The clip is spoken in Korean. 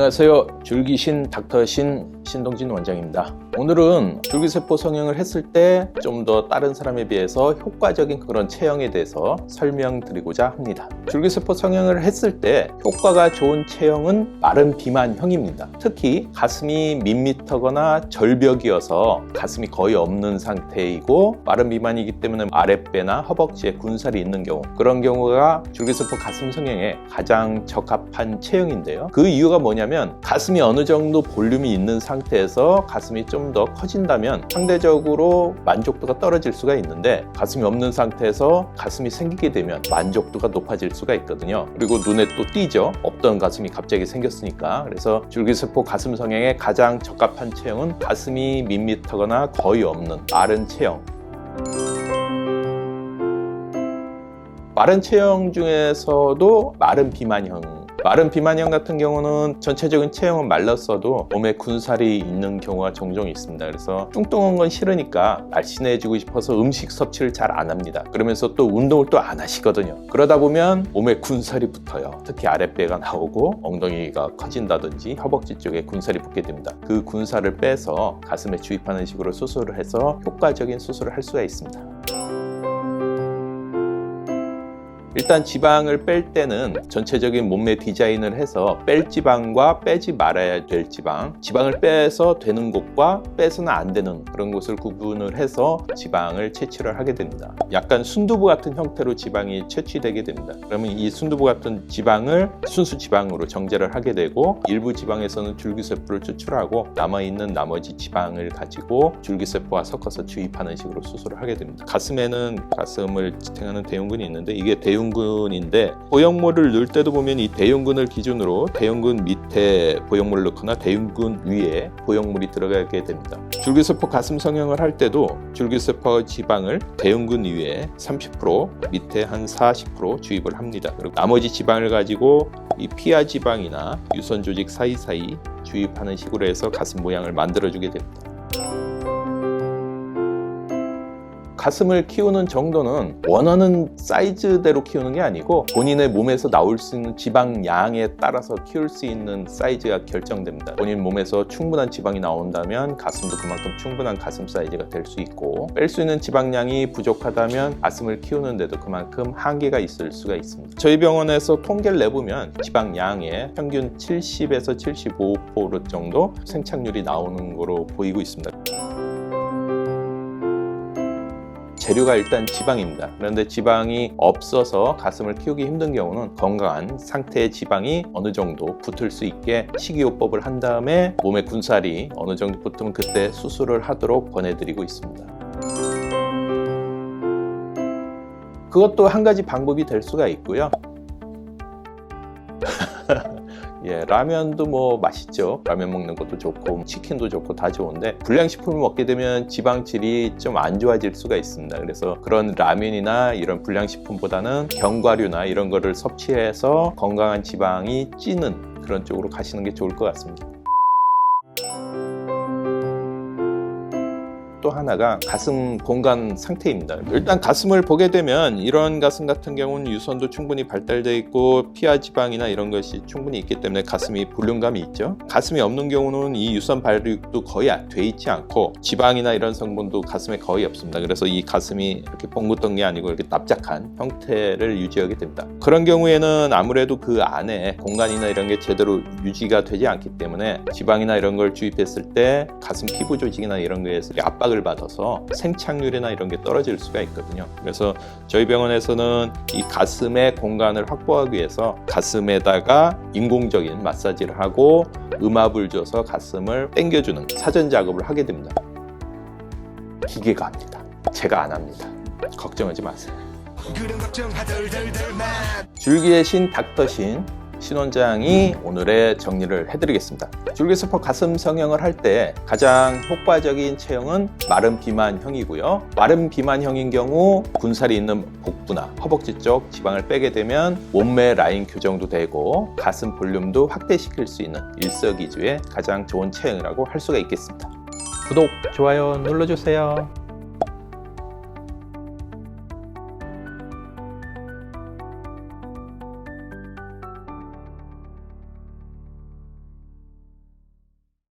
안녕하세요. 줄기신 닥터신 신동진 원장입니다. 오늘은 줄기세포 성형을 했을 때 좀 더 다른 사람에 비해서 효과적인 그런 체형에 대해서 설명드리고자 합니다. 줄기세포 성형을 했을 때 효과가 좋은 체형은 마른 비만형입니다. 특히 가슴이 밋밋하거나 절벽이어서 가슴이 거의 없는 상태이고 마른 비만이기 때문에 아랫배나 허벅지에 군살이 있는 경우, 그런 경우가 줄기세포 가슴 성형에 가장 적합한 체형인데요. 그 이유가 뭐냐면 가슴이 어느 정도 볼륨이 있는 상태에서 가슴이 좀 더 커진다면 상대적으로 만족도가 떨어질 수가 있는데, 가슴이 없는 상태에서 가슴이 생기게 되면 만족도가 높아질 수가 있거든요. 그리고 눈에 또 띄죠. 없던 가슴이 갑자기 생겼으니까. 그래서 줄기세포 가슴 성형에 가장 적합한 체형은 가슴이 밋밋하거나 거의 없는 마른 체형. 마른 체형 중에서도 마른 비만형 같은 경우는 전체적인 체형은 말랐어도 몸에 군살이 있는 경우가 종종 있습니다. 그래서 뚱뚱한 건 싫으니까 날씬해지고 싶어서 음식 섭취를 잘 안 합니다. 그러면서 또 운동을 또 안 하시거든요. 그러다 보면 몸에 군살이 붙어요. 특히 아랫배가 나오고 엉덩이가 커진다든지 허벅지 쪽에 군살이 붙게 됩니다. 그 군살을 빼서 가슴에 주입하는 식으로 수술을 해서 효과적인 수술을 할 수가 있습니다. 일단 지방을 뺄 때는 전체적인 몸매 디자인을 해서 뺄 지방과 빼지 말아야 될 지방을 빼서 되는 곳과 빼서는 안 되는 그런 곳을 구분을 해서 지방을 채취를 하게 됩니다. 약간 순두부 같은 형태로 지방이 채취되게 됩니다. 그러면 이 순두부 같은 지방을 순수 지방으로 정제를 하게 되고, 일부 지방에서는 줄기세포를 추출하고 남아있는 나머지 지방을 가지고 줄기세포와 섞어서 주입하는 식으로 수술을 하게 됩니다. 가슴에는 가슴을 지탱하는 대흉근이 있는데, 이게 대흉근인데 보형물을 넣을 때도 보면 이 대흉근을 기준으로 대흉근 밑에 보형물을 넣거나 대흉근 위에 보형물이 들어가게 됩니다. 줄기세포 가슴 성형을 할 때도 줄기세포 지방을 대흉근 위에 30%, 밑에 한 40% 주입을 합니다. 그리고 나머지 지방을 가지고 이 피하 지방이나 유선 조직 사이사이 주입하는 식으로 해서 가슴 모양을 만들어주게 됩니다. 가슴을 키우는 정도는 원하는 사이즈대로 키우는 게 아니고 본인의 몸에서 나올 수 있는 지방량에 따라서 키울 수 있는 사이즈가 결정됩니다. 본인 몸에서 충분한 지방이 나온다면 가슴도 그만큼 충분한 가슴 사이즈가 될 수 있고, 뺄 수 있는 지방량이 부족하다면 가슴을 키우는데도 그만큼 한계가 있을 수가 있습니다. 저희 병원에서 통계를 내보면 지방량의 평균 70에서 75% 정도 생착률이 나오는 거로 보이고 있습니다. 재료가 일단 지방입니다. 그런데 지방이 없어서 가슴을 키우기 힘든 경우는 건강한 상태의 지방이 어느 정도 붙을 수 있게 식이요법을 한 다음에 몸에 군살이 어느 정도 붙으면 그때 수술을 하도록 권해드리고 있습니다. 그것도 한 가지 방법이 될 수가 있고요. 라면도 뭐 맛있죠. 라면 먹는 것도 좋고 치킨도 좋고 다 좋은데, 불량식품을 먹게 되면 지방질이 좀 안 좋아질 수가 있습니다. 그래서 그런 라면이나 이런 불량식품보다는 견과류나 이런 거를 섭취해서 건강한 지방이 찌는 그런 쪽으로 가시는 게 좋을 것 같습니다. 또 하나가 가슴 공간 상태입니다. 일단 가슴을 보게 되면 이런 가슴 같은 경우는 유선도 충분히 발달되어 있고 피하 지방이나 이런 것이 충분히 있기 때문에 가슴이 볼륨감이 있죠. 가슴이 없는 경우는 이 유선 발육도 거의 돼 있지 않고 지방이나 이런 성분도 가슴에 거의 없습니다. 그래서 이 가슴이 이렇게 뻥긋던 게 아니고 이렇게 납작한 형태를 유지하게 됩니다. 그런 경우에는 아무래도 그 안에 공간이나 이런 게 제대로 유지가 되지 않기 때문에 지방이나 이런 걸 주입했을 때 가슴 피부 조직이나 이런 거에서 압박을 받아서 생착률이나 이런 게 떨어질 수가 있거든요. 그래서 저희 병원에서는 이 가슴의 공간을 확보하기 위해서 가슴에다가 인공적인 마사지를 하고 음압을 줘서 가슴을 당겨주는 사전 작업을 하게 됩니다. 기계가 합니다. 제가 안 합니다. 걱정하지 마세요. 줄기의 신 닥터신 신원장이 오늘의 정리를 해드리겠습니다. 줄기세포 가슴 성형을 할 때 가장 효과적인 체형은 마른 비만형이고요. 마른 비만형인 경우 군살이 있는 복부나 허벅지 쪽 지방을 빼게 되면 몸매 라인 교정도 되고 가슴 볼륨도 확대시킬 수 있는 일석이조의 가장 좋은 체형이라고 할 수가 있겠습니다. 구독, 좋아요 눌러주세요.